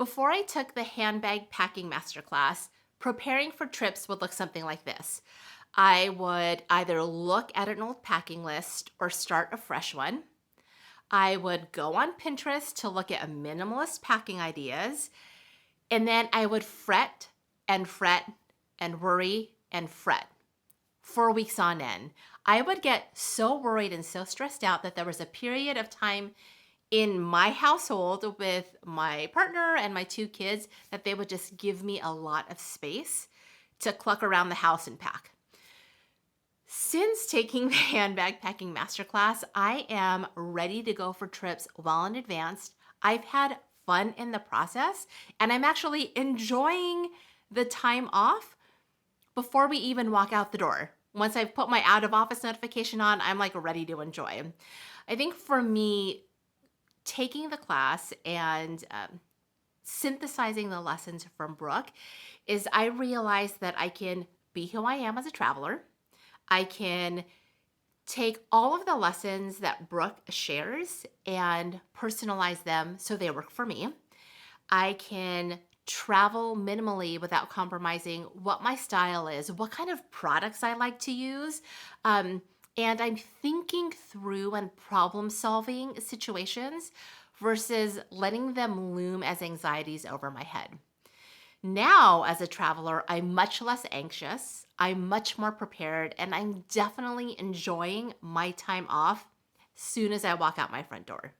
Before I took the handbag packing masterclass, preparing for trips would look something like this. I would either look at an old packing list or start a fresh one. I would go on Pinterest to look at minimalist packing ideas, and then I would fret and fret and worry and fret for weeks on end. I would get so worried and so stressed out that there was a period of time in my household with my partner and my two kids that they would just give me a lot of space to cluck around the house and pack. Since taking the handbag packing masterclass, I am ready to go for trips well in advance. I've had fun in the process, and I'm actually enjoying the time off before we even walk out the door. Once I've put my out of office notification on, I'm like ready to enjoy. I think for me, taking the class and synthesizing the lessons from Brooke is I realized that I can be who I am as a traveler. I can take all of the lessons that Brooke shares and personalize them so they work for me. I can travel minimally without compromising what my style is, what kind of products I like to use. And I'm thinking through and problem solving situations versus letting them loom as anxieties over my head. Now, as a traveler, I'm much less anxious, I'm much more prepared, and I'm definitely enjoying my time off soon as I walk out my front door.